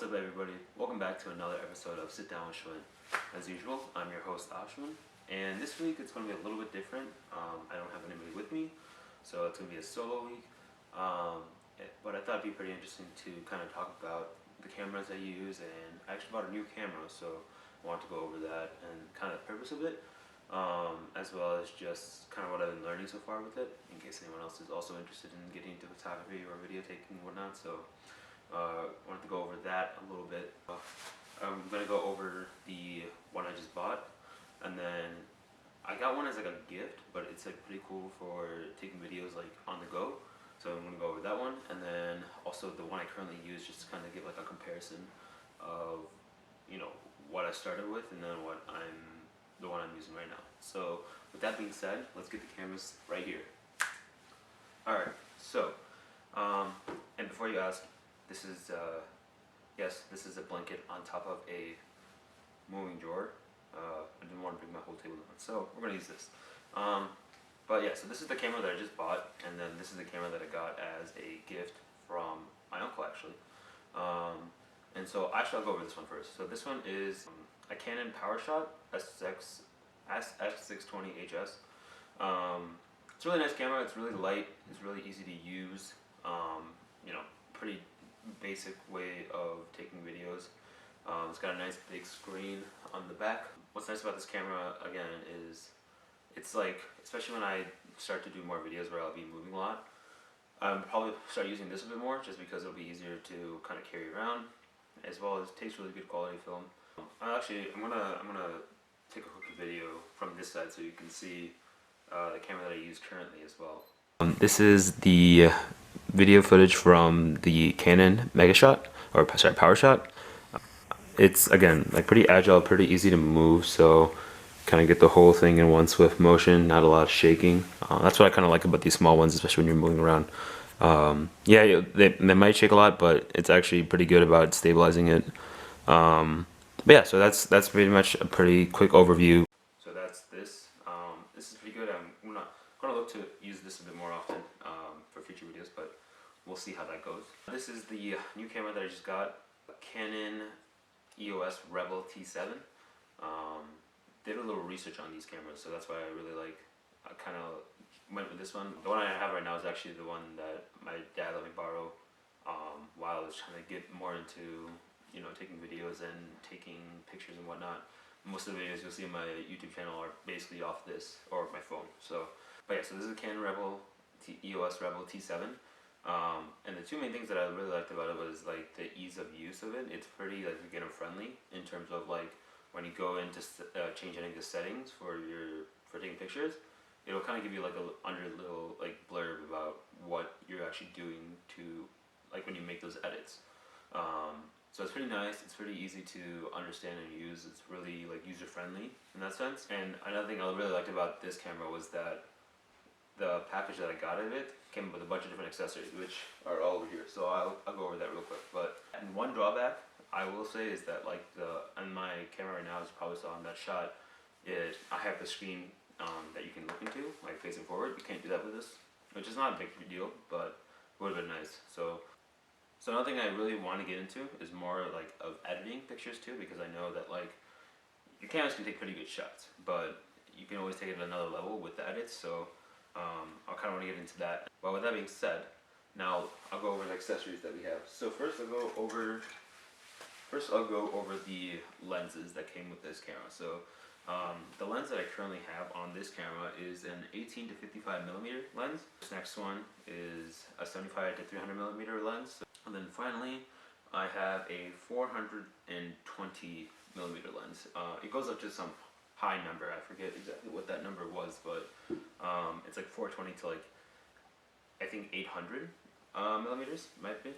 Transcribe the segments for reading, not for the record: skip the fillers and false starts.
What's up, everybody? Welcome back to another episode of Sit Down with Hwin. As usual, I'm your host Ashwin, and this week it's going to be a little bit different. I don't have anybody with me, so it's going to be a solo week. But I thought it'd be pretty interesting to kind of talk about the cameras I use, and I actually bought a new camera, so I want to go over that and kind of the purpose of it, as well as just kind of what I've been learning so far with it, in case anyone else is also interested in getting into photography or video taking and whatnot. So wanted to go over that a little bit. I'm going to go over the one I just bought, and then I got one as like a gift, but it's like pretty cool for taking videos like on the go. So I'm going to go over that one, and then also the one I currently use, just to kind of give like a comparison of, you know, what I started with and then the one I'm using right now. So with that being said, let's get the cameras right here. Alright, so and before you ask, this is this is a blanket on top of a moving drawer. I didn't want to bring my whole table down, so we're gonna use this. But yeah, so this is the camera that I just bought, and then this is the camera that I got as a gift from my uncle, actually. And so actually, I'll go over this one first. So this one is a Canon PowerShot SX620HS. It's a really nice camera. It's really light. It's really easy to use. You know, pretty basic way of taking videos. It's got a nice big screen on the back. What's nice about this camera, again, is it's like, especially when I start to do more videos where I'll be moving a lot, I'll probably start using this a bit more, just because it'll be easier to kind of carry around, as well as takes really good quality film. I'm gonna take a quick video from this side so you can see the camera that I use currently as well. This is the video footage from the Canon PowerShot. It's again like pretty agile, pretty easy to move, so kind of get the whole thing in one swift motion, not a lot of shaking. That's what I kind of like about these small ones, especially when you're moving around. Yeah, they might shake a lot, but it's actually pretty good about stabilizing it. But yeah, so that's pretty much a pretty quick overview. So that's this. This is pretty good. I'm gonna look to use this a bit more often for future videos, but we'll see how that goes. This is the new camera that I just got, a Canon EOS Rebel T7. Did a little research on these cameras, so that's why I really like. I kind of went with this one. The one I have right now is actually the one that my dad let me borrow while I was trying to get more into, you know, taking videos and taking pictures and whatnot. Most of the videos you'll see on my YouTube channel are basically off this or my phone. So, but yeah, so this is a Canon EOS Rebel T7. And the two main things that I really liked about it was like the ease of use of it. It's pretty like beginner friendly in terms of like when you go into change any of the settings for taking pictures, it'll kind of give you like a little like blurb about what you're actually doing to like when you make those edits. So it's pretty nice. It's pretty easy to understand and use. It's really like user friendly in that sense. And another thing I really liked about this camera was that the package that I got of it came with a bunch of different accessories, which are all over here. So I'll go over that real quick. But and one drawback I will say is that like on my camera right now, as you probably saw in that shot, I have the screen that you can look into, like facing forward. You can't do that with this, which is not a big deal, but it would have been nice. So another thing I really want to get into is more like of editing pictures too, because I know that like your cameras can take pretty good shots, but you can always take it to another level with the edits. So I kind of want to get into that. But with that being said, now I'll go over the accessories that we have. So first I'll go over the lenses that came with this camera. So the lens that I currently have on this camera is an 18 to 55 millimeter lens. This next one is a 75 to 300 millimeter lens. And then finally, I have a 420 millimeter lens. It goes up to some high number. I forget exactly what that number was, but it's like 420 to like, I think 800 millimeters might be.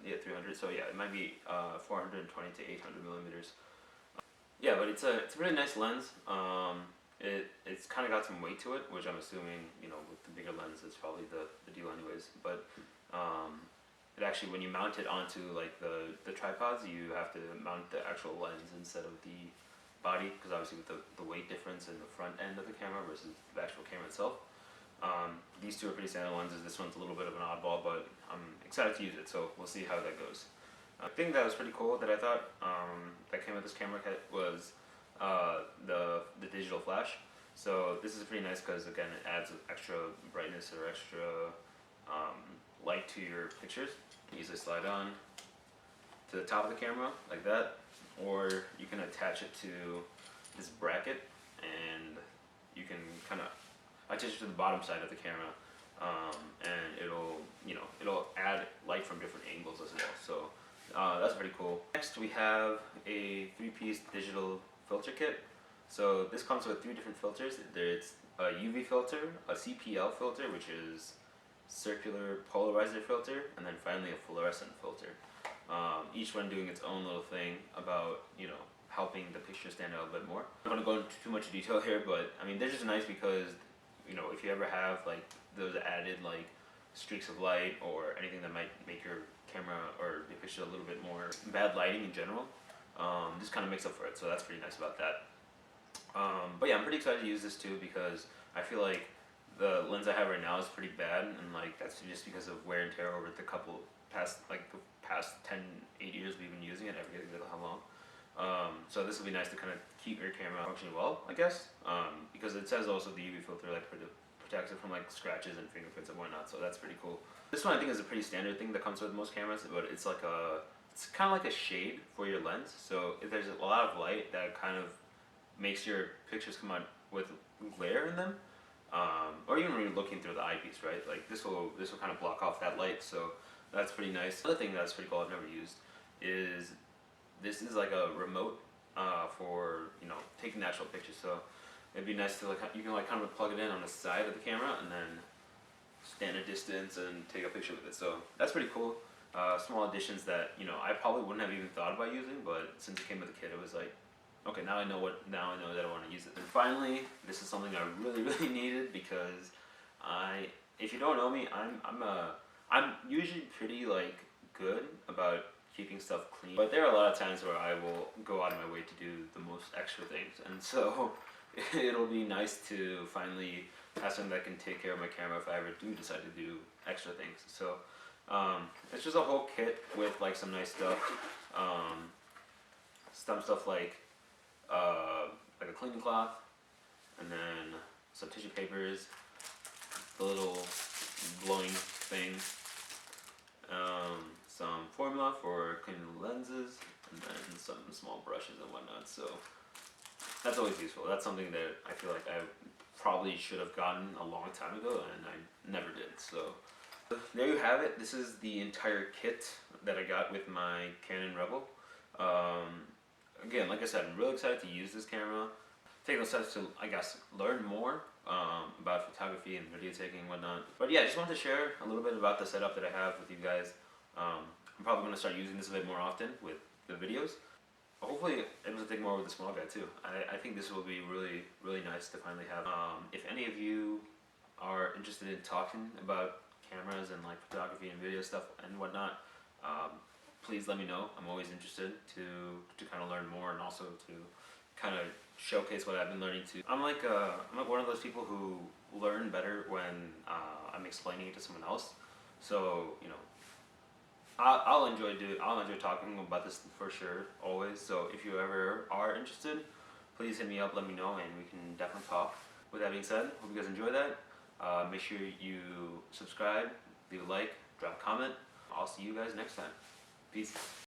Yeah, 300. So yeah, it might be 420 to 800 millimeters. Yeah, but it's a really nice lens. It's kind of got some weight to it, which I'm assuming, you know, with the bigger lens, it's probably the deal anyways. But it actually, when you mount it onto like the tripods, you have to mount the actual lens instead of the body, because obviously with the weight difference in the front end of the camera versus the actual camera itself. These two are pretty standard lenses. This one's a little bit of an oddball, but I'm excited to use it, so we'll see how that goes. A thing that was pretty cool that I thought that came with this camera kit was the digital flash. So this is pretty nice because again it adds extra brightness or extra light to your pictures. You easily slide on to the top of the camera like that, or you can attach it to this bracket and you can kind of attach it to the bottom side of the camera, and it'll add light from different angles as well. So that's pretty cool. Next we have a 3-piece digital filter kit. So this comes with 3 different filters. There's a UV filter, a CPL filter, which is circular polarizer filter, and then finally a fluorescent filter. Each one doing its own little thing about, helping the picture stand out a bit more. I'm not going to go into too much detail here, but I mean, they're just nice because, if you ever have like those added like streaks of light or anything that might make your camera or your picture a little bit more bad lighting in general, this kind of makes up for it. So that's pretty nice about that. But yeah, I'm pretty excited to use this too because I feel like the lens I have right now is pretty bad, and like that's just because of wear and tear over the past 8 years we've been using it. I forget how long. So this will be nice to kind of keep your camera functioning well, I guess, because it says also the UV filter protects it from like scratches and fingerprints and whatnot. So that's pretty cool. This one I think is a pretty standard thing that comes with most cameras, but it's kind of like a shade for your lens. So if there's a lot of light that kind of makes your pictures come out with glare in them, or even when you're looking through the eyepiece, right? Like this will kind of block off that light. So that's pretty nice. Another thing that's pretty cool I've never used is this is like a remote for taking natural pictures. So it'd be nice to you can kind of plug it in on the side of the camera and then stand a distance and take a picture with it. So that's pretty cool. Small additions that I probably wouldn't have even thought about using, but since it came with the kit, it was like, okay, now I know that I want to use it. And finally, this is something I really needed because if you don't know me, I'm usually pretty good about keeping stuff clean, but there are a lot of times where I will go out of my way to do the most extra things, and so it'll be nice to finally have something that can take care of my camera if I ever do decide to do extra things. So it's just a whole kit with some nice stuff, some stuff like a cleaning cloth, and then some tissue papers, the little blowing thing, some formula for cleaning the lenses, and then some small brushes and whatnot. So that's always useful. That's something that I feel like I probably should have gotten a long time ago, and I never did. So there you have it. This is the entire kit that I got with my Canon Rebel. Again, like I said, I'm really excited to use this camera. Take those steps to, I guess, learn more about photography and video taking and whatnot. But yeah, I just wanted to share a little bit about the setup that I have with you guys. I'm probably going to start using this a bit more often with the videos. Hopefully able to take more with the small guy too. I think this will be really nice to finally have. If any of you are interested in talking about cameras and photography and video stuff and whatnot, please let me know. I'm always interested to kind of learn more and also to kind of showcase what I've been learning too. I'm like one of those people who learn better when I'm explaining it to someone else. So I'll enjoy talking about this for sure, always. So if you ever are interested, please hit me up, let me know, and we can definitely talk. With that being said, hope you guys enjoy that. Make sure you subscribe, leave a like, drop a comment. I'll see you guys next time. Peace.